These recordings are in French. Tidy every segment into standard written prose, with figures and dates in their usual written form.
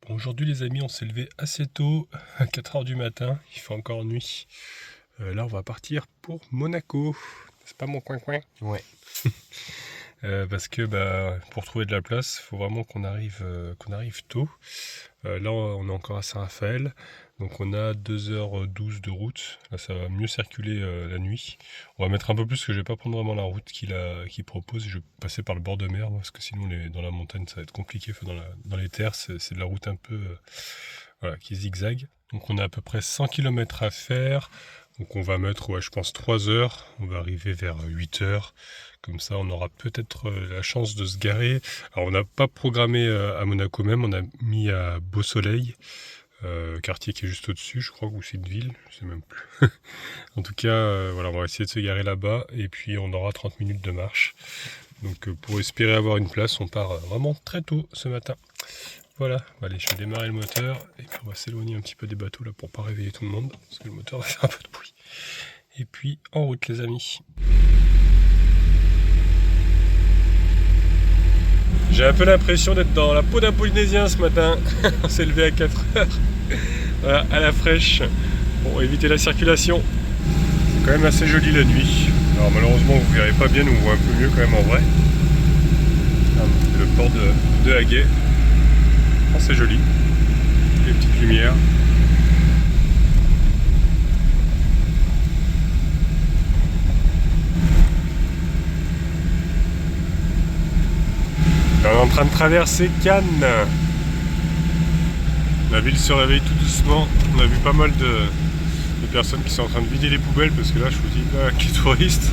Bon, aujourd'hui les amis, on s'est levé assez tôt, à 4 h du matin, il fait encore nuit. Là on va partir pour Monaco. C'est pas mon coin-coin. Ouais. Parce que pour trouver de la place, il faut vraiment qu'on arrive tôt. Là on est encore à Saint-Raphaël, donc on a 2 h 12 de route. Là ça va mieux circuler la nuit. On va mettre un peu plus parce que je vais pas prendre vraiment la route qu'il propose. Je vais passer par le bord de mer parce que sinon dans la montagne ça va être compliqué. Enfin, dans les terres c'est de la route un peu qui zigzag. Donc on a à peu près 100 km à faire. Donc on va mettre, je pense 3 heures. On va arriver vers 8 heures. Comme ça, on aura peut-être la chance de se garer. Alors on n'a pas programmé à Monaco même. On a mis à Beau Soleil, quartier qui est juste au-dessus, je crois, ou c'est une ville, je sais même plus. En tout cas, voilà, on va essayer de se garer là-bas. Et puis on aura 30 minutes de marche. Donc pour espérer avoir une place, on part vraiment très tôt ce matin. Voilà, allez, je vais démarrer le moteur et puis on va s'éloigner un petit peu des bateaux là pour pas réveiller tout le monde parce que le moteur va faire un peu de bruit. Et puis en route les amis. J'ai un peu l'impression d'être dans la peau d'un Polynésien ce matin. On s'est levé à 4 h. Voilà, à la fraîche pour éviter la circulation. C'est quand même assez joli la nuit. Alors malheureusement vous verrez pas bien, on voit un peu mieux quand même en vrai. Le port de Haguet. Oh, c'est joli, les petites lumières. Là, on est en train de traverser Cannes. La ville se réveille tout doucement. On a vu pas mal de personnes qui sont en train de vider les poubelles parce que là je vous dis, là, avec les touristes,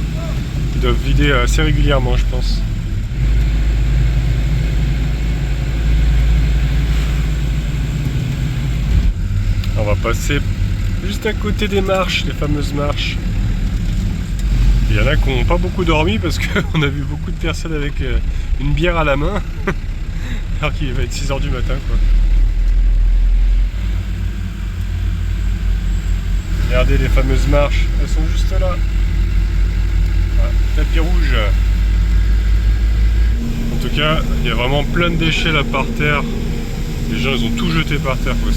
ils doivent vider assez régulièrement je pense. On va passer juste à côté des marches, les fameuses marches. Il y en a qui n'ont pas beaucoup dormi parce qu'on a vu beaucoup de personnes avec une bière à la main. Alors qu'il va être 6 h du matin quoi. Regardez les fameuses marches, elles sont juste là. Voilà, tapis rouge. En tout cas, il y a vraiment plein de déchets là par terre. Les gens ils ont tout jeté par terre quoi.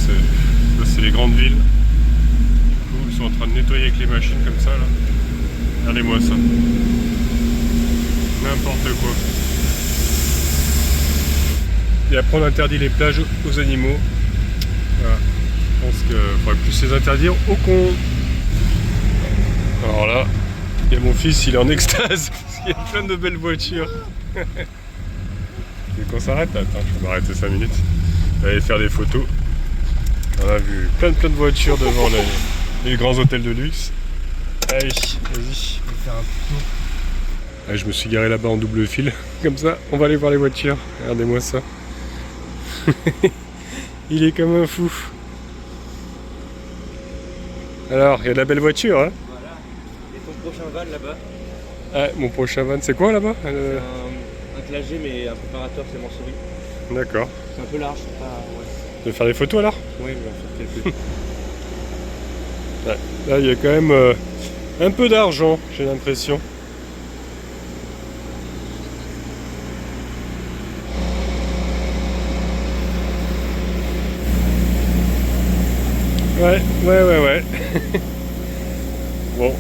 Là c'est les grandes villes. Du coup ils sont en train de nettoyer avec les machines comme ça là. Regardez-moi ça. N'importe quoi. Et après on interdit les plages aux animaux. Voilà. Je pense qu'il faudrait plus les interdire aux cons. Alors là, il y a mon fils, il est en extase. Parce qu'il y a plein de belles voitures. Et qu'on s'arrête? Attends, je vais m'arrêter 5 minutes. On va aller faire des photos. On a vu plein de voitures devant les grands hôtels de luxe. Allez, vas-y, on va faire un tour. Allez, je me suis garé là-bas en double fil. Comme ça, on va aller voir les voitures. Regardez-moi ça. Il est comme un fou. Alors, il y a de la belle voiture, hein? Voilà. Et ton prochain van là-bas? Ah, mon prochain van, c'est quoi là-bas? C'est un clagé mais un préparateur, c'est Mansouri. D'accord. C'est un peu large, c'est pas... Ouais. Tu veux faire des photos alors? Oui, mais on va faire quelques... Ouais. Là, il y a quand même un peu d'argent, j'ai l'impression. Ouais. Bon.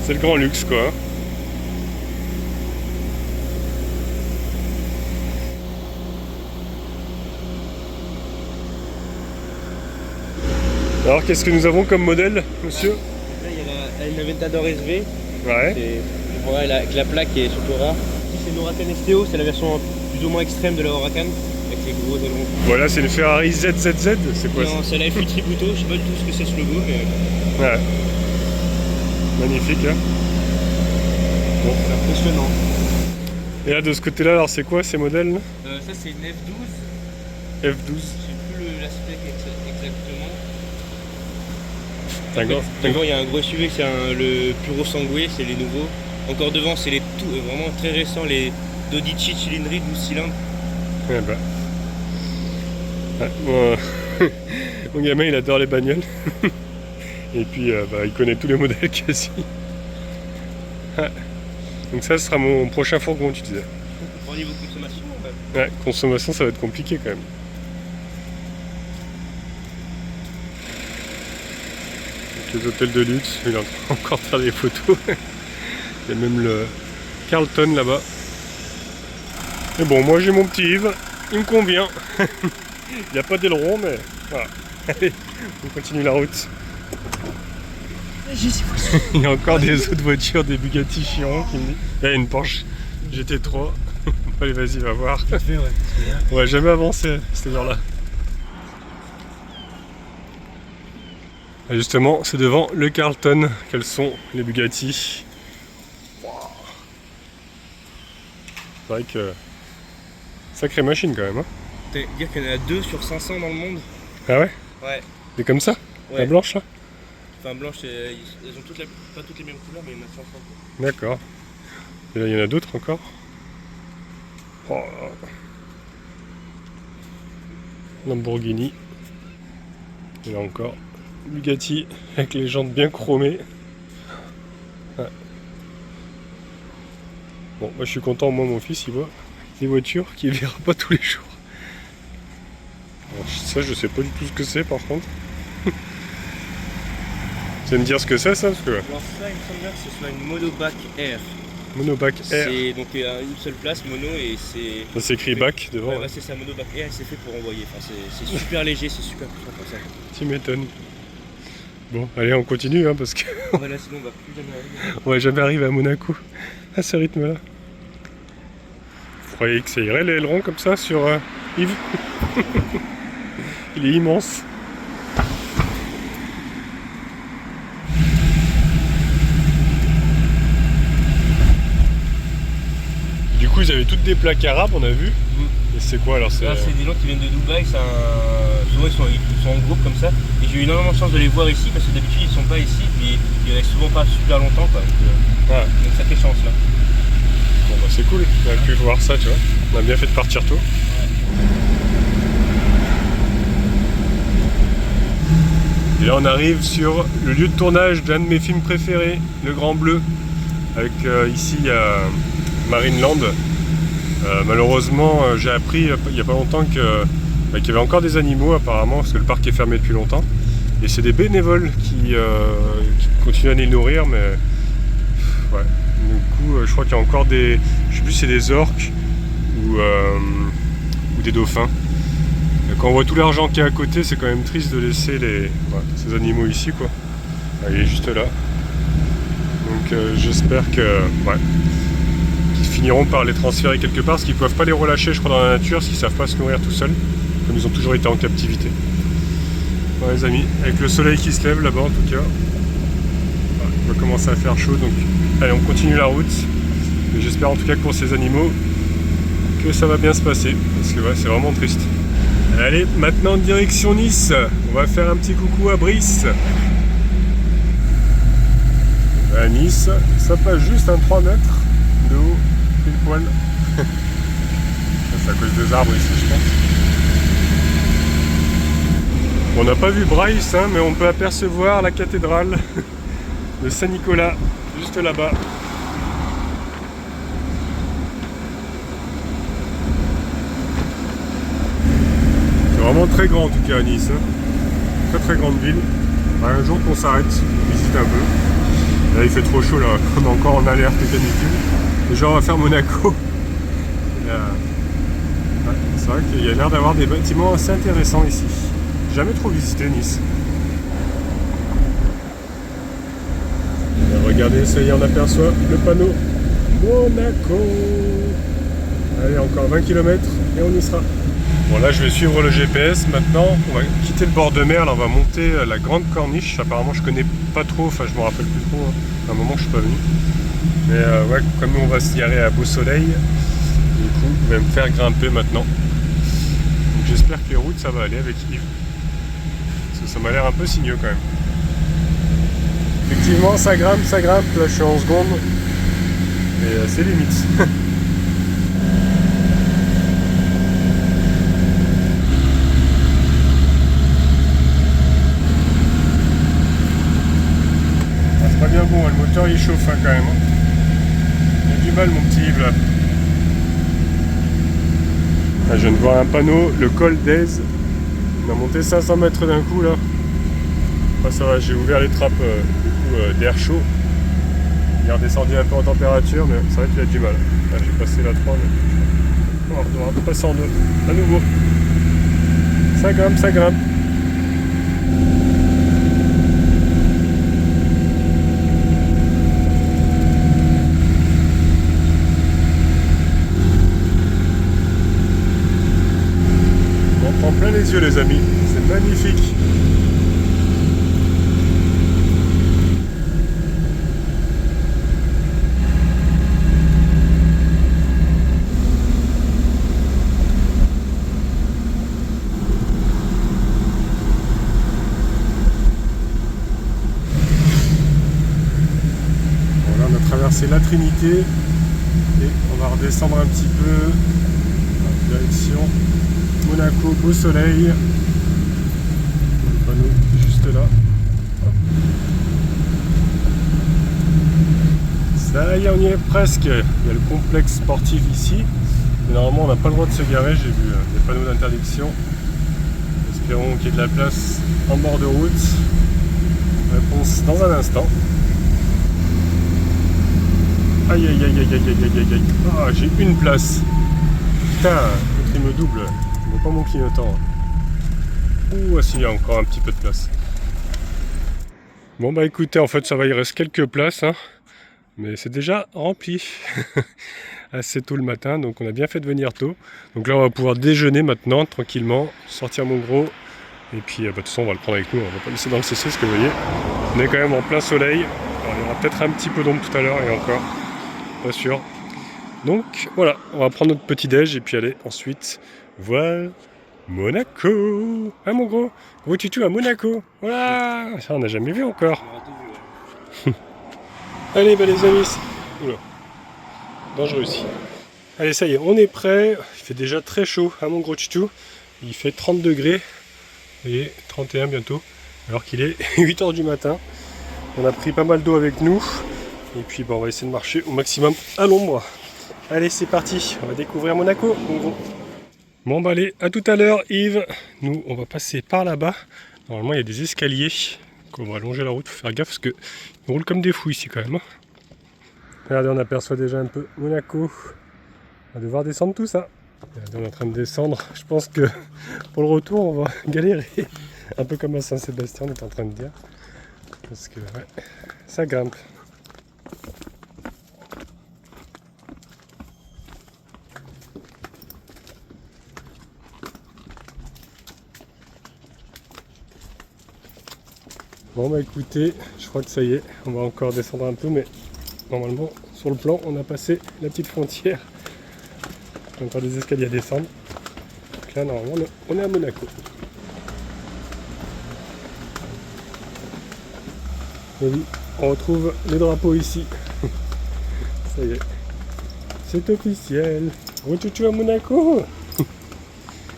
C'est le grand luxe, quoi. Alors, qu'est-ce que nous avons comme modèle, monsieur? Là, il y a une Aventador SV. Ouais. Voilà, avec la plaque qui est surtout rare. Ici, c'est une Huracan STO, c'est la version plus ou moins extrême de la Huracan. Avec les gros ailerons. Voilà, c'est une Ferrari ZZZ, c'est quoi ça? Non, c'est la F8 Tributo, je sais pas du tout ce que c'est ce logo, mais... Ouais. Magnifique, hein? Bon, c'est impressionnant. Et là, de ce côté-là, alors c'est quoi ces modèles là? Ça, c'est une F12. F12. Je sais plus l'aspect exactement. D'accord. Devant, il y a un gros SUV, c'est le Puro Sangue, c'est les nouveaux. Encore devant, c'est les tout, vraiment très récents, les Dodici cylindriques 12 cylindres. Eh ben. Ouais, mon gamin, il adore les bagnoles. Et puis, il connaît tous les modèles quasi. Donc ça, ce sera mon prochain fourgon, tu disais. Au niveau consommation, Ouais, consommation, ça va être compliqué quand même. les hôtels de luxe. Il est encore de faire des photos. Il y a même le Carlton là-bas. Et bon, moi j'ai mon petit Yves, il me convient. Il n'y a pas d'aileron, mais voilà. Allez, on continue la route. Il y a encore des autres voitures, des Bugatti Chiron qui me disent. Il y a une Porsche GT3. Allez, vas-y, va voir. On va jamais avancer à cette heure-là. Et justement, c'est devant le Carlton. Quels sont les Bugatti? Wow. C'est vrai que. Sacrée machine quand même. Hein. Dire qu'il y en a 2 sur 500 dans le monde. Ah ouais? Ouais. C'est comme ça? Ouais. La blanche là? Enfin, blanche, elles ont pas toutes les mêmes couleurs, mais il y en a 500. D'accord. Et là, il y en a d'autres encore. Oh. Lamborghini. Et là encore, Bugatti avec les jantes bien chromées. Ouais. Bon, moi je suis content, moi mon fils il voit des voitures qu'il verra pas tous les jours. Alors, ça je sais pas du tout ce que c'est par contre. Tu vas me dire ce que c'est ça parce que... Alors ça, il me semble bien que ce soit une monobac Air. Monobac Air. C'est donc une seule place, mono, et c'est... Ça s'écrit bac devant. Ouais, c'est ça, monobac Air, et c'est fait pour envoyer. Enfin, c'est super léger, c'est super puissant comme ça. Tu m'étonnes. Bon, allez, on continue hein, parce que Voilà, sinon on va plus jamais arriver. on va jamais arriver à Monaco à ce rythme-là. Vous croyez que ça irait l'aileron comme ça sur Yves? Il est immense. Du coup, ils avaient toutes des plaques arabes, on a vu. Et c'est quoi alors? Là, c'est des gens qui viennent de Dubaï, souvent ils sont en groupe comme ça. Et j'ai eu énormément de chance de les voir ici parce que d'habitude ils sont pas ici, puis ils restent souvent pas super longtemps quoi. Donc ça fait chance là. Bon bah c'est cool, on a pu voir ça, tu vois. On a bien fait de partir tôt. Et là on arrive sur le lieu de tournage d'un de mes films préférés, Le Grand Bleu. Avec ici Marineland. Malheureusement j'ai appris il n'y a pas longtemps qu'il y avait encore des animaux apparemment, parce que le parc est fermé depuis longtemps. Et c'est des bénévoles qui continuent à les nourrir, mais ouais. Du coup je crois qu'il y a encore des... Je sais plus si c'est des orques ou des dauphins. Et quand on voit tout l'argent qui est à côté, c'est quand même triste de laisser ces animaux ici quoi. Il est juste là. Donc j'espère que qu'ils finiront par les transférer quelque part, parce qu'ils ne peuvent pas les relâcher je crois dans la nature, parce qu'ils ne savent pas se nourrir tout seuls, comme ils ont toujours été en captivité. Bon les amis, avec le soleil qui se lève là-bas en tout cas, il va commencer à faire chaud, donc allez on continue la route. Mais j'espère en tout cas que pour ces animaux que ça va bien se passer, parce que c'est vraiment triste. Allez, maintenant direction Nice, on va faire un petit coucou à Brice. À Nice, ça passe juste un 3 mètres de haut, pile poil. C'est à cause des arbres ici, je pense. On n'a pas vu Bryce, hein, mais on peut apercevoir la cathédrale de Saint-Nicolas, juste là-bas. C'est vraiment très grand en tout cas à Nice. Hein. Très très grande ville. Un jour qu'on s'arrête, on visite un peu. Là il fait trop chaud là, on est encore en alerte canicule. Déjà on va faire Monaco. C'est vrai qu'il y a l'air d'avoir des bâtiments assez intéressants ici. J'ai jamais trop visité Nice. Et regardez, ça y est, on aperçoit le panneau Monaco. Allez, encore 20 km et on y sera. Bon là je vais suivre le GPS maintenant, on va quitter le bord de mer, là on va monter la Grande Corniche, apparemment je connais pas trop, enfin je me rappelle plus trop, hein. À un moment je suis pas venu. Mais ouais, comme on va se garer à beau soleil, du coup il va me faire grimper maintenant. Donc j'espère que les routes ça va aller avec Yves. Parce que ça m'a l'air un peu sinueux quand même. Effectivement ça grimpe, là je suis en seconde. Et c'est limite. Pas bien bon, le moteur il chauffe hein, quand même. Il a du mal mon petit Yves là. Là je viens de voir un panneau, le col d'Aise. On a monté 500 mètres d'un coup là. Bah, ça va, j'ai ouvert les trappes d'air chaud. Il est redescendu un peu en température, mais c'est vrai qu'il a du mal. Là, j'ai passé la 3, mais on va devoir passer en 2 à nouveau. Ça grimpe, ça grimpe. On prend plein les yeux, les amis. C'est magnifique. Traverser la Trinité et on va redescendre un petit peu en direction Monaco, beau soleil. Le panneau juste là. Hop. Ça y est, on y est presque. Il y a le complexe sportif ici. Mais normalement on n'a pas le droit de se garer, j'ai vu des panneaux d'interdiction. Espérons qu'il y ait de la place en bord de route. Réponse dans un instant. Aïe aïe aïe aïe aïe aïe aïe aïe aïe. Ah, j'ai une place. Putain, l'autre il me double. Je vois pas mon clignotant. Ouh, si, il y a encore un petit peu de place. Bon bah écoutez, en fait ça va, il reste quelques places, hein, mais c'est déjà rempli. Assez tôt le matin, donc on a bien fait de venir tôt. Donc là on va pouvoir déjeuner maintenant, tranquillement, sortir mon gros. Et puis bah, de toute façon on va le prendre avec nous, on va pas le laisser dans le CC, ce que vous voyez. On est quand même en plein soleil. Alors, il y aura peut-être un petit peu d'ombre tout à l'heure et encore. Pas sûr. Donc voilà, on va prendre notre petit déj et puis aller ensuite voir Monaco. Ah mon gros tutu à Monaco. Voilà, ça on n'a jamais vu encore. Allez bah les amis. Oula. Dangereux ici. Allez ça y est, on est prêt. Il fait déjà très chaud, hein mon gros tutu. Il fait 30 degrés et 31 bientôt. Alors qu'il est 8h du matin. On a pris pas mal d'eau avec nous. Et puis bah, on va essayer de marcher au maximum à l'ombre. Allez c'est parti, on va découvrir Monaco. Bon bah allez, à tout à l'heure Yves. Nous on va passer par là-bas. Normalement il y a des escaliers. Donc, on va longer la route, faut faire gaffe parce que ils roulent comme des fous ici quand même. Hein. Regardez, on aperçoit déjà un peu Monaco. On va devoir descendre tout ça. Regardez, on est en train de descendre. Je pense que pour le retour on va galérer. Un peu comme à Saint-Sébastien on est en train de dire. Parce que ouais, ça grimpe. Bon bah écoutez, je crois que ça y est, on va encore descendre un peu, mais normalement sur le plan on a passé la petite frontière. On a encore des escaliers à descendre. Donc là normalement on est à Monaco. Et oui, on retrouve les drapeaux ici. Ça y est, c'est officiel. Retutu à Monaco.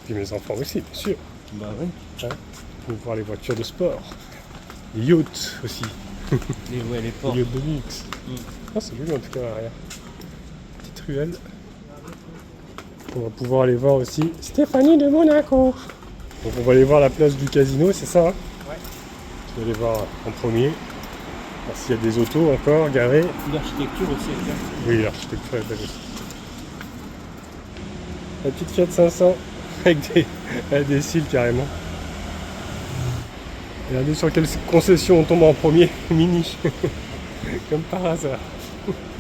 Puis mes enfants aussi, bien sûr. Bah oui. Hein, on va voir les voitures de sport. Les yachts aussi. Les ports. Les yachts de luxe. Ah, c'est joli en tout cas à l'arrière. Petite ruelle. On va pouvoir aller voir aussi Stéphanie de Monaco. Donc on va aller voir la place du casino, c'est ça hein? Ouais. Je vais aller voir en premier. Alors, s'il y a des autos encore garées. L'architecture aussi est bien. Oui, l'architecture est belle aussi. La petite Fiat 500 avec des cils carrément. Regardez sur quelle concession on tombe en premier, Mini. Comme par hasard.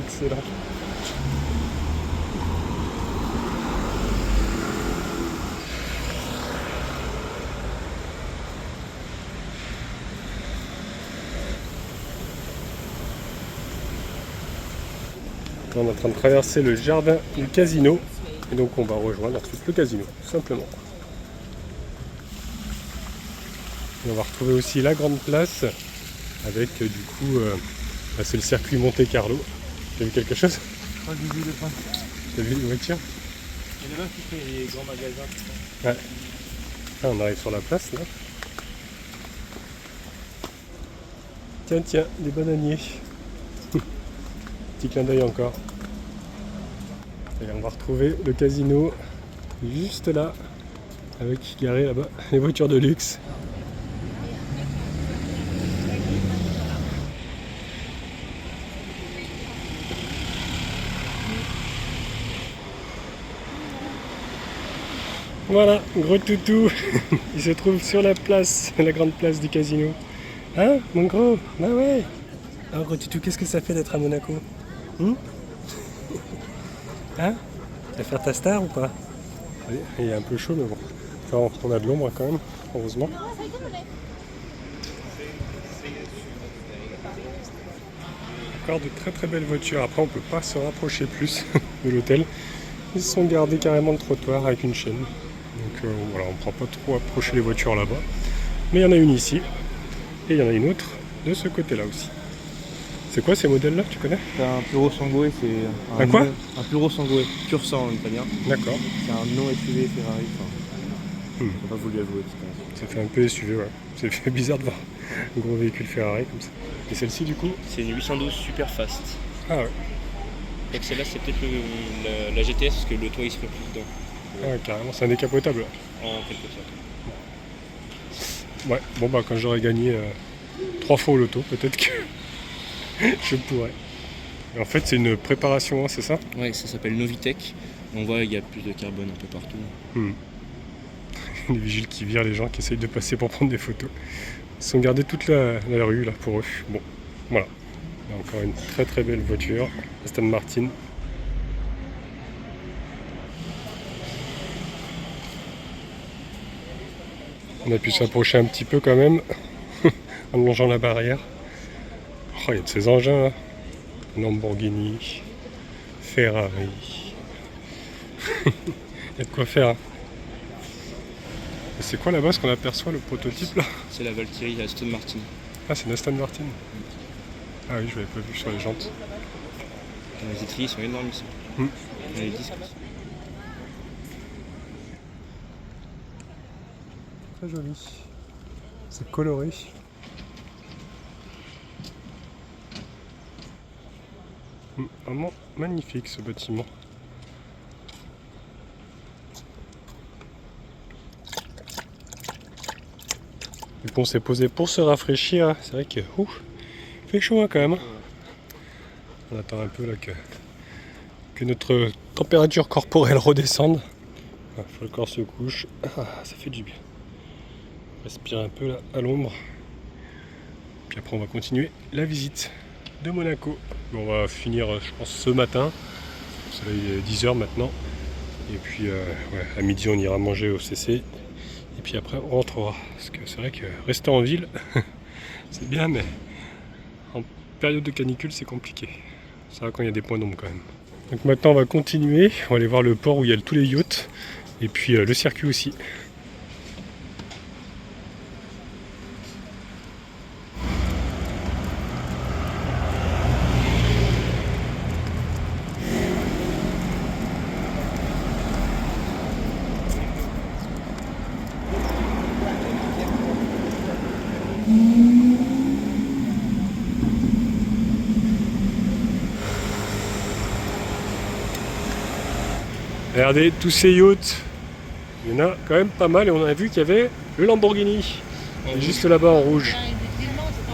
Excellent. On est en train de traverser le jardin du casino. Et donc on va rejoindre ensuite le casino, tout simplement. Et on va retrouver aussi la grande place avec du coup, c'est le circuit Monte Carlo. T'as vu quelque chose? Pas du tout de fin. T'as vu les voitures? Il y a là-bas qui fait les grands magasins. Ouais. Là, on arrive sur la place là. Tiens, des bananiers. Petit clin d'œil encore. Et on va retrouver le casino juste là, avec garé là-bas les voitures de luxe. Voilà, gros toutou. Il se trouve sur la place, la grande place du casino. Hein, mon gros? Bah ouais. Alors gros toutou, qu'est-ce que ça fait d'être à Monaco? Hein? Tu vas faire ta star ou pas? Il est un peu chaud mais bon. Enfin, on a de l'ombre quand même, heureusement. Encore de très très belles voitures. Après on peut pas se rapprocher plus de l'hôtel. Ils se sont gardés carrément le trottoir avec une chaîne. Donc voilà, on ne prend pas trop approcher les voitures là-bas. Mais il y en a une ici. Et il y en a une autre de ce côté-là aussi. C'est quoi ces modèles-là, tu connais? C'est un Puro Sangue, c'est un quoi? Un Puro Sangue, pur sang en italien. D'accord. C'est un non SUV Ferrari. J'ai pas voulu avouer. Ça fait un peu SUV, ouais. C'est fait bizarre de voir un gros véhicule Ferrari comme ça. Et celle-ci du coup? C'est une 812 super fast. Ah ouais. Donc celle-là c'est peut-être la GTS parce que le toit il se met plus dedans. Ah ouais, carrément, c'est un décapotable là. En quelque sorte. Ouais, bon bah quand j'aurai gagné 3 fois au loto, peut-être que je pourrais. Et en fait c'est une préparation, hein, c'est ça? Ouais, ça s'appelle Novitec. On voit il y a plus de carbone un peu partout. Les vigiles qui virent les gens qui essayent de passer pour prendre des photos. Ils sont gardés toute la rue là pour eux. Bon, voilà. Encore une très très belle voiture, Aston Martin. On a pu s'approcher un petit peu quand même, en longeant la barrière. Oh, il y a de ces engins là. Lamborghini, Ferrari. Il y a de quoi faire. Hein. Et c'est quoi là-bas ce qu'on aperçoit, le prototype là? C'est la Valkyrie Aston Martin. Ah, c'est une Aston Martin. Ah oui, je l'avais pas vu sur les jantes. Les étriers sont énormes ici. Les disques aussi. Très joli. C'est coloré. Vraiment magnifique ce bâtiment. Du coup on s'est posé pour se rafraîchir. C'est vrai que il fait chaud hein, quand même. On attend un peu là que notre température corporelle redescende. Il faut que le corps se couche. Ah, ça fait du bien. Respire un peu là à l'ombre. Puis après on va continuer la visite de Monaco. On va finir je pense ce matin. Il est 10h maintenant. Et puis ouais, à midi on ira manger au CC. Et puis après on rentrera. Parce que c'est vrai que rester en ville c'est bien mais en période de canicule c'est compliqué. Ça va quand il y a des points d'ombre quand même. Donc maintenant on va continuer. On va aller voir le port où il y a tous les yachts. Et puis le circuit aussi. Regardez tous ces yachts, il y en a quand même pas mal et on a vu qu'il y avait le Lamborghini, juste là-bas en rouge.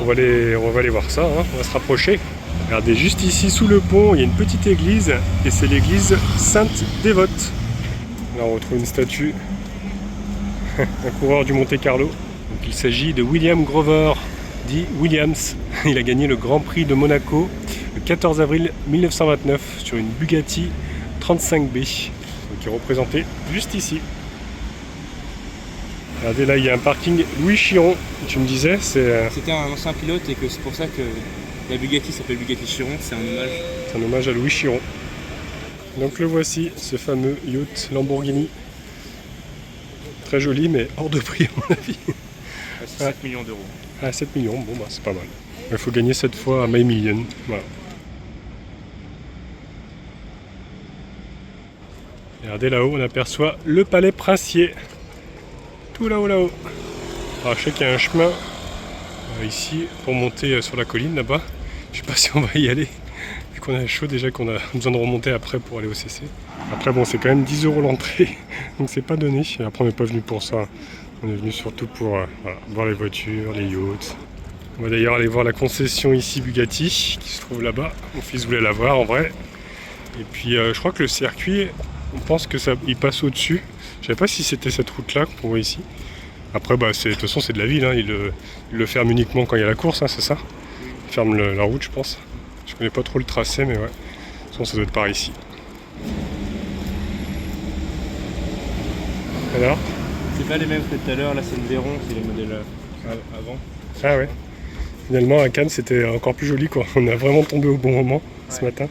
On va aller voir ça, hein. On va se rapprocher. Regardez, juste ici sous le pont, il y a une petite église et c'est l'église Sainte-Dévote. Là on retrouve une statue, un coureur du Monte Carlo. Donc, il s'agit de William Grover, dit Williams. Il a gagné le Grand Prix de Monaco le 14 avril 1929 sur une Bugatti 35B. Qui est représenté juste ici. Regardez là, il y a un parking Louis Chiron. Tu me disais, c'était un ancien pilote et que c'est pour ça que la Bugatti s'appelle Bugatti Chiron. C'est un hommage. C'est un hommage à Louis Chiron. Donc le voici, ce fameux yacht Lamborghini. Très joli, mais hors de prix à mon avis. C'est 7 millions d'euros. Ah, 7 millions, bon bah c'est pas mal. Il faut gagner cette fois à My Million. Voilà. Regardez là-haut, on aperçoit le palais princier. Tout là-haut, là-haut. Alors je sais qu'il y a un chemin ici pour monter sur la colline là-bas. Je sais pas si on va y aller. Vu qu'on a chaud déjà, qu'on a besoin de remonter après pour aller au CC. Après bon, c'est quand même 10 € l'entrée. Donc c'est pas donné. Et après on n'est pas venu pour ça. On est venu surtout pour voilà, voir les voitures, les yachts. On va d'ailleurs aller voir la concession ici Bugatti qui se trouve là-bas. Mon fils voulait la voir en vrai. Et puis je crois que le circuit... On pense que ça, il passe au-dessus. Je savais pas si c'était cette route-là qu'on voit ici. Après, bah, de toute façon, c'est de la ville. Hein. Ils le ferment uniquement quand il y a la course, hein, c'est ça? Ils ferment la route, je pense. Je connais pas trop le tracé, mais ouais. De toute façon, ça doit être par ici. Alors? C'est pas les mêmes que tout à l'heure, là c'est le Véron, c'est les modèles avant. Ah ouais. Finalement, à Cannes, c'était encore plus joli, quoi. On a vraiment tombé au bon moment ce matin.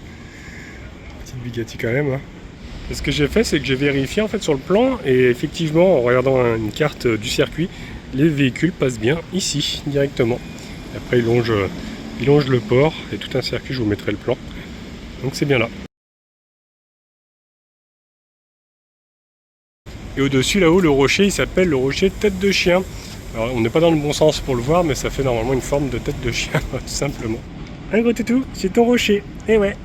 Petite Bugatti quand même. Hein. Et ce que j'ai fait, c'est que j'ai vérifié en fait sur le plan, et effectivement, en regardant une carte du circuit, les véhicules passent bien ici, directement. Et après, ils longent le port, et tout un circuit, je vous mettrai le plan. Donc c'est bien là. Et au-dessus, là-haut, le rocher, il s'appelle le rocher tête de chien. Alors, on n'est pas dans le bon sens pour le voir, mais ça fait normalement une forme de tête de chien, tout simplement. Un gros toutou, c'est ton rocher. Eh ouais.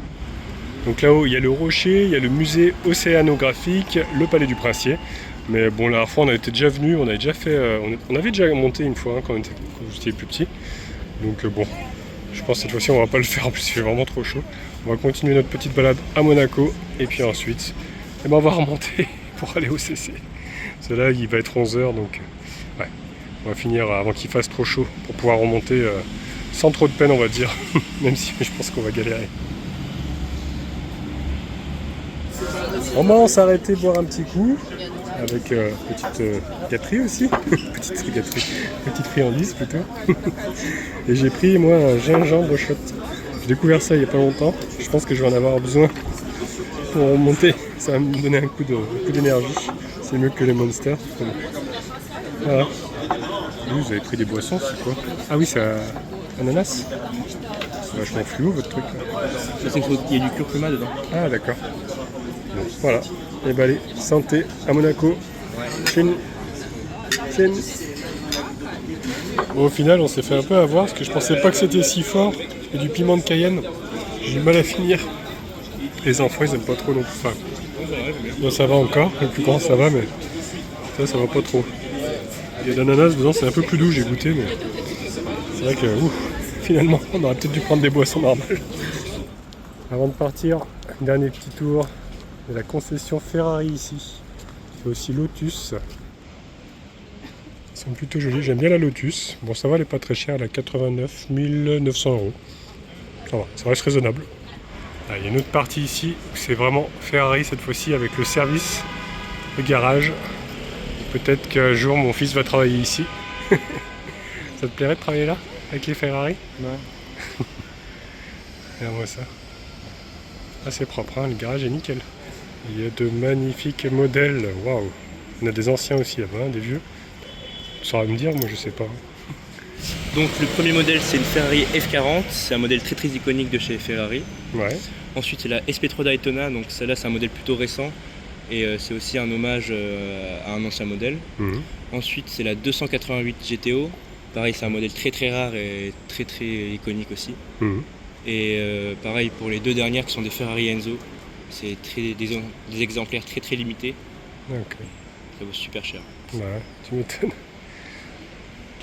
Donc là-haut, il y a le rocher, il y a le musée océanographique, le palais du Princier. Mais bon, la dernière fois, on était déjà venu, on avait déjà fait, on avait déjà monté une fois hein, quand j'étais plus petit. Donc bon, je pense que cette fois-ci, on va pas le faire. En plus, il fait vraiment trop chaud. On va continuer notre petite balade à Monaco, et puis ensuite, eh ben, on va remonter pour aller au CC. C'est là, il va être 11h, donc ouais, on va finir avant qu'il fasse trop chaud pour pouvoir remonter sans trop de peine, on va dire. Même si je pense qu'on va galérer. On va s'arrêter boire un petit coup avec petite gâterie aussi, petite friandise plutôt. Et j'ai pris moi un gingembre shot. J'ai découvert ça il n'y a pas longtemps. Je pense que je vais en avoir besoin pour remonter. Ça va me donner un coup d'énergie. C'est mieux que les monsters. Voilà. Vous avez pris des boissons, c'est quoi? Ah oui, c'est ananas. C'est vachement fluo votre truc. Ça c'est qu'il y a du curcuma dedans. Ah d'accord. Bon, voilà. Et bah allez, santé à Monaco. Chine. Chine. Bon, au final, on s'est fait un peu avoir parce que je pensais pas que c'était si fort. Et du piment de Cayenne, j'ai du mal à finir. Les enfants, ils aiment pas trop non plus. Enfin, moi ça va encore. Le plus grand, ça va, mais ça va pas trop. Il y a de l'ananas dedans, c'est un peu plus doux, j'ai goûté, mais c'est vrai que finalement, on aurait peut-être dû prendre des boissons normales. Avant de partir, un dernier petit tour de la concession Ferrari ici. Il y a aussi Lotus. Ils sont plutôt jolis, j'aime bien la Lotus. Bon, ça va, elle est pas très chère, elle a 89 900 €. Ça va, ça reste raisonnable. Là, il y a une autre partie ici, c'est vraiment Ferrari cette fois-ci avec le service, le garage. Peut-être qu'un jour mon fils va travailler ici. Ça te plairait de travailler là, avec les Ferrari? Ouais. Regarde-moi ça. Ah, c'est propre, hein, le garage est nickel. Il y a de magnifiques modèles, waouh. On a des anciens aussi là-bas, des vieux. Tu sauras me dire, moi je sais pas. Donc le premier modèle c'est une Ferrari F40, c'est un modèle très très iconique de chez Ferrari. Ouais. Ensuite c'est la SP3 Daytona, donc celle-là c'est un modèle plutôt récent. Et c'est aussi un hommage à un ancien modèle. Ensuite c'est la 288 GTO. Pareil, c'est un modèle très très rare et très très iconique aussi. Et pareil pour les deux dernières qui sont des Ferrari Enzo. C'est des exemplaires très très limités. Ok. Ça vaut super cher. Ouais, tu m'étonnes.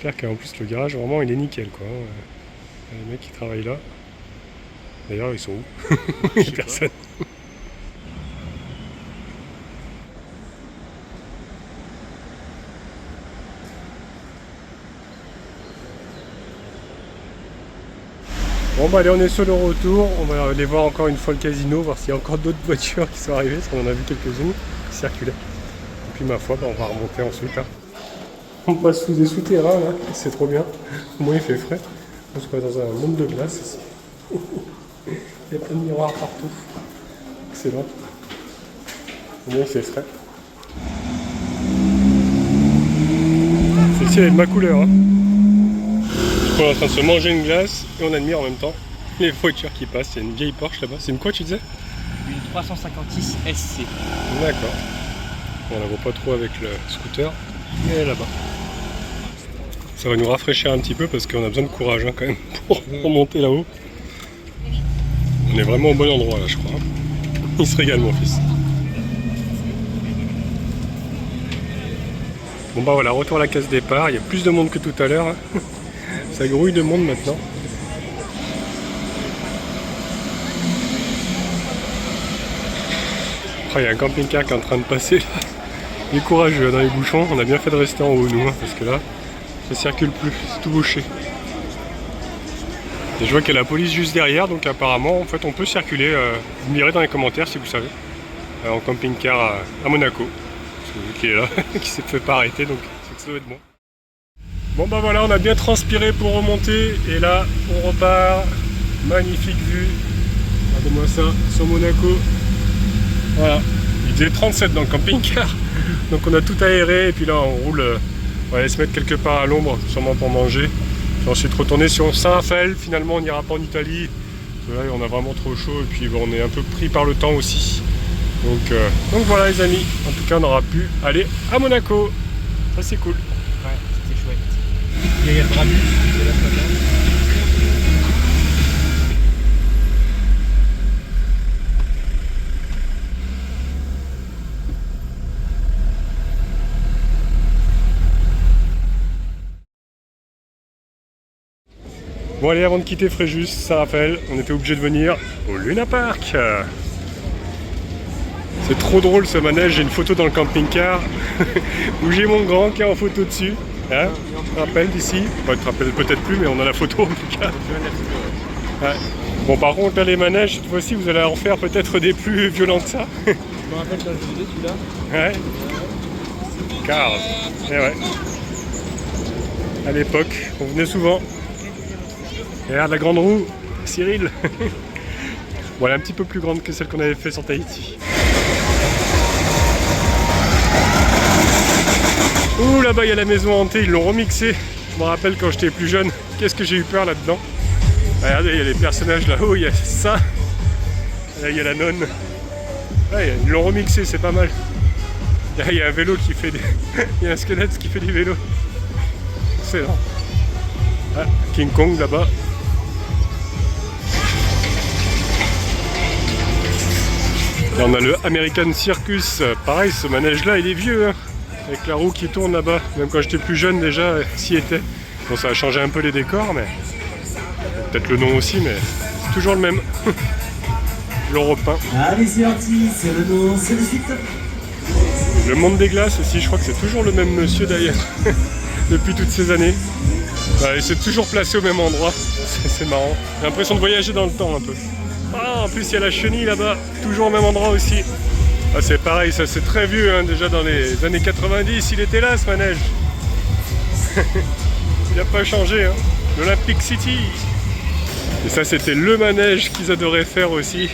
Clair qu'en plus le garage vraiment il est nickel quoi. Les mecs qui travaillent là. D'ailleurs ils sont où? Il n'y a personne. Bon bah allez, on est sur le retour, on va aller voir encore une fois le casino, voir s'il y a encore d'autres voitures qui sont arrivées, parce qu'on en a vu quelques-unes qui circulaient. Et puis ma foi, bah, on va remonter ensuite. Hein. On passe sous des souterrains là, c'est trop bien. Au moins il fait frais. On se croit dans un monde de glace ici. Il y a plein de miroirs partout. Excellent. Au moins il fait frais. Celle-ci elle est de ma couleur. Hein. On est en train de se manger une glace et on admire en même temps les voitures qui passent. Il y a une vieille Porsche là-bas. C'est une quoi tu disais? Une 356 SC. D'accord. On la voit pas trop avec le scooter. Mais elle est là-bas. Ça va nous rafraîchir un petit peu parce qu'on a besoin de courage hein, quand même pour remonter là-haut. On est vraiment au bon endroit là je crois. Il se régale mon fils. Bon bah voilà, retour à la case départ. Il y a plus de monde que tout à l'heure. Hein. Ça grouille de monde maintenant. Oh, il y a un camping-car qui est en train de passer là. Il est courageux dans les bouchons, on a bien fait de rester en haut nous, hein, parce que là, ça circule plus, c'est tout bouché. Et je vois qu'il y a la police juste derrière, donc apparemment, en fait, on peut circuler. Vous me direz dans les commentaires si vous savez, en camping-car à Monaco. C'est lui qui est là, qui s'est fait pas arrêter, donc c'est que ça doit être bon. Bon bah voilà, on a bien transpiré pour remonter, et là, on repart. Magnifique vue. Regardez-moi ça, sur Monaco. Voilà, il faisait 37 dans le camping-car, donc on a tout aéré, et puis là, on roule. On va aller se mettre quelque part à l'ombre, sûrement pour manger. Puis ensuite retourner sur Saint-Raphaël, finalement on n'ira pas en Italie. Là on a vraiment trop chaud et puis bon, on est un peu pris par le temps aussi. Donc voilà les amis, en tout cas on aura pu aller à Monaco. Ça c'est cool. Ouais, c'était chouette. Il y a le Brabus qui est là ce matin. Bon allez, avant de quitter Fréjus, Saint-Raphaël, on était obligé de venir au Luna Park. C'est trop drôle ce manège, j'ai une photo dans le camping-car où j'ai mon grand qui est en photo dessus. Hein, tu te rappelles d'ici? Enfin, tu te rappelles peut-être plus, mais on a la photo en tout cas. Ouais. Bon par contre là les manèges, cette fois-ci vous allez en faire peut-être des plus violents que ça. Je me rappelle quand je faisais celui-là. Ouais. Car, et ouais. À l'époque, on venait souvent. Et regarde la grande roue, Cyril. Bon, elle est un petit peu plus grande que celle qu'on avait fait sur Tahiti. Ouh, là-bas il y a la maison hantée, ils l'ont remixé. Je me rappelle quand j'étais plus jeune, qu'est-ce que j'ai eu peur là-dedans. Regardez, il y a les personnages là-haut, il y a ça. Là, il y a la nonne. Ouais, ils l'ont remixé, c'est pas mal. Là, il y a un vélo qui fait des... il y a un squelette qui fait du vélo. Excellent. Ah, King Kong là-bas. Là, on a le American Circus. Pareil, ce manège-là, il est vieux. Hein, avec la roue qui tourne là-bas. Même quand j'étais plus jeune déjà, s'y était. Bon, ça a changé un peu les décors, mais... peut-être le nom aussi, mais c'est toujours le même. Le repeint. Allez, c'est parti, c'est le nom, c'est le suite. Le monde des glaces aussi, je crois que c'est toujours le même monsieur d'ailleurs. Depuis toutes ces années. Bah, il s'est toujours placé au même endroit. C'est marrant. J'ai l'impression de voyager dans le temps un peu. Ah, en plus il y a la chenille là-bas, toujours au même endroit aussi. Ah, c'est pareil, ça c'est très vieux, hein. Déjà dans les années 90, il était là ce manège. Il n'a pas changé, hein. L'Olympic City. Et ça c'était le manège qu'ils adoraient faire aussi.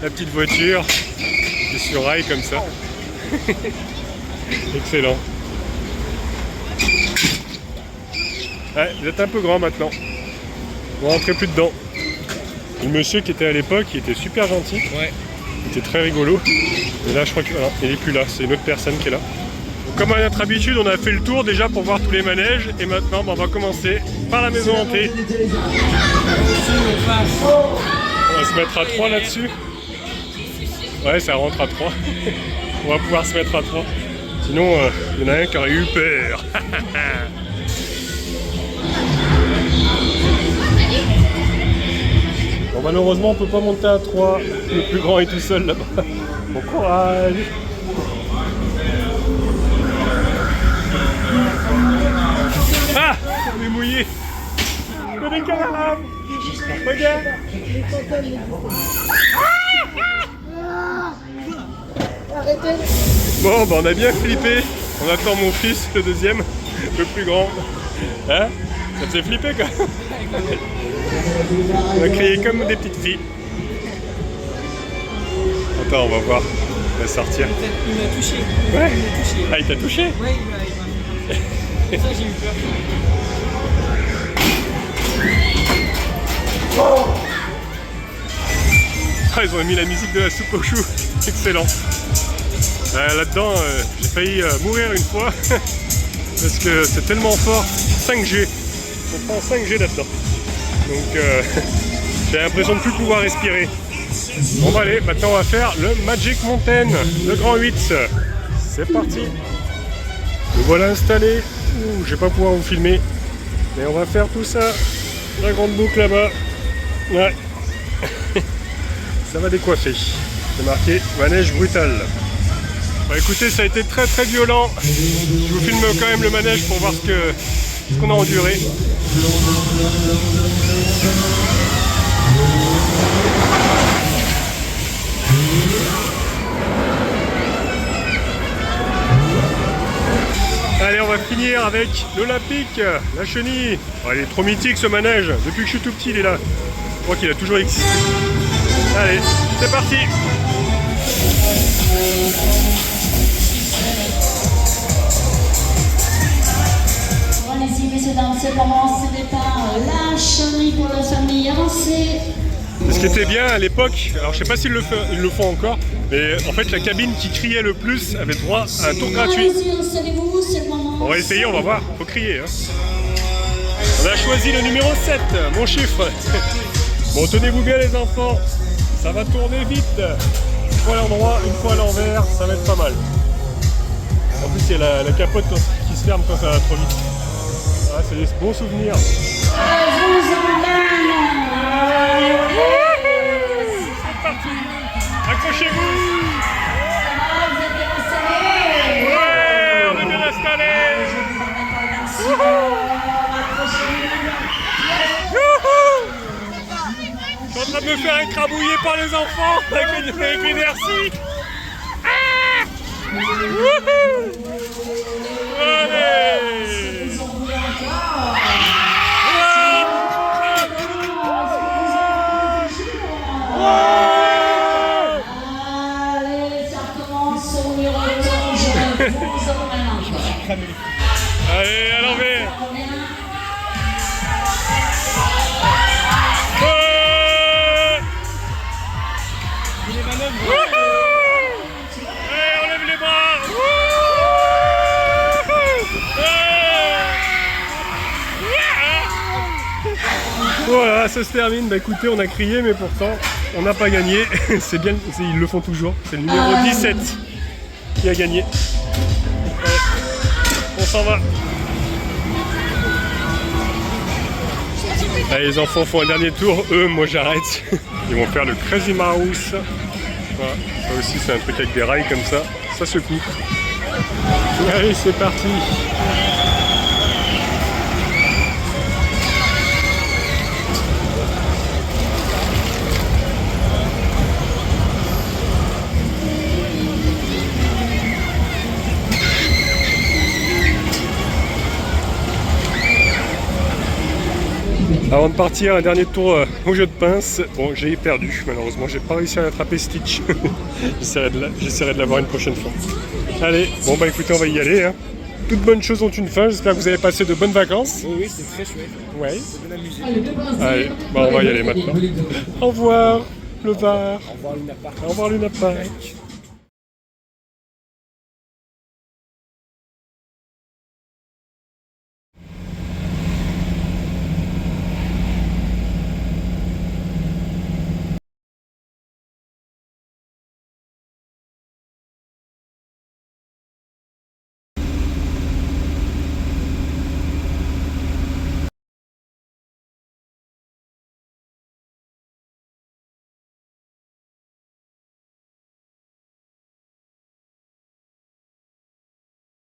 La petite voiture qui est sur rail comme ça. Excellent. Ouais, vous êtes un peu grand maintenant. On va rentrer plus dedans. Le monsieur qui était à l'époque, il était super gentil. Ouais. Il était très rigolo. Et là, je crois qu'il voilà, est plus là. C'est une autre personne qui est là. Donc, comme à notre habitude, on a fait le tour déjà pour voir tous les manèges. Et maintenant, on va commencer par la maison hantée. On va se mettre à 3 là-dessus. Ouais, ça rentre à 3. On va pouvoir se mettre à 3. Sinon, il y en a un qui aurait eu peur. Bon, malheureusement on peut pas monter à 3, le plus grand est tout seul là-bas. Bon courage. Ah, on est mouillé. Regarde. Bon bah on a bien flippé. On attend mon fils, le deuxième, le plus grand. Hein? Ça te fait flipper quoi. On va crier comme des petites filles. Attends, on va voir. Il va sortir. Il m'a touché. Ouais. Il m'a touché. Ah, il t'a touché? Ouais, il m'a. Ça, j'ai eu peur. Ah, ils ont mis la musique de la soupe aux choux. Excellent. Là-dedans, j'ai failli mourir une fois. Parce que c'est tellement fort. 5G. On prend 5G là-dedans. Donc j'ai l'impression de ne plus pouvoir respirer. Bon bah allez, maintenant on va faire le Magic Mountain, le grand 8. C'est parti. Me voilà installé. Ouh, je vais pas pouvoir vous filmer. Mais on va faire tout ça. La grande boucle là-bas. Ouais. Ça va décoiffer. C'est marqué manège brutal. Bah écoutez, ça a été très très violent. Je vous filme quand même le manège pour voir ce qu'on a enduré. Allez, on va finir avec l'Olympique, la chenille. Oh, il est trop mythique ce manège. Depuis que je suis tout petit, il est là. Je crois qu'il a toujours existé. Allez, c'est parti. Allez-y, messieurs, dames, c'est commence ce départ. La chenille pour la famille avancée. Ce qui était bien à l'époque, alors je sais pas s'ils le font encore, mais en fait la cabine qui criait le plus avait droit à un tour gratuit. Allez-y, installez-vous, c'est le moment. On va essayer, on va voir, faut crier. Hein. On a choisi le numéro 7, mon chiffre. Bon, tenez-vous bien les enfants, ça va tourner vite. Une fois à l'endroit, une fois à l'envers, ça va être pas mal. En plus il y a la capote qui se ferme quand ça va trop vite. Ah, c'est des bons souvenirs. Je vous emmène. C'est parti. Accrochez-vous. Vous êtes bien installés. Ouais, on est bien installés. Je suis en train de me faire écrabouiller par les enfants avec l'inertie. Ah. Allez. Allez, ça recommence au numéro 11. Je vous emmène. Allez, à l'envers. Allez, on lève les bras. Voilà, ça se termine. Bah écoutez, on a crié, mais pourtant, on n'a pas gagné. C'est bien, ils le font toujours. C'est le numéro 17 qui a gagné. Ouais. On s'en va. Allez, les enfants font un dernier tour. Eux, moi j'arrête. Ils vont faire le Crazy Mouse. Voilà. Ça aussi, c'est un truc avec des rails comme ça. Ça secoue. Allez, c'est parti. Avant de partir, un dernier tour au jeu de pince. Bon, j'ai perdu, malheureusement, j'ai pas réussi à attraper Stitch. J'essaierai de l'avoir une prochaine fois. Allez, bon bah écoutez, on va y aller. Hein. Toutes bonnes choses ont une fin, j'espère que vous avez passé de bonnes vacances. Oui, c'est très chouette. Ouais. C'est bien amusé. Allez, bah on va y aller maintenant. Au revoir, le Var. Au revoir, Luna Park. Au revoir, Luna Park.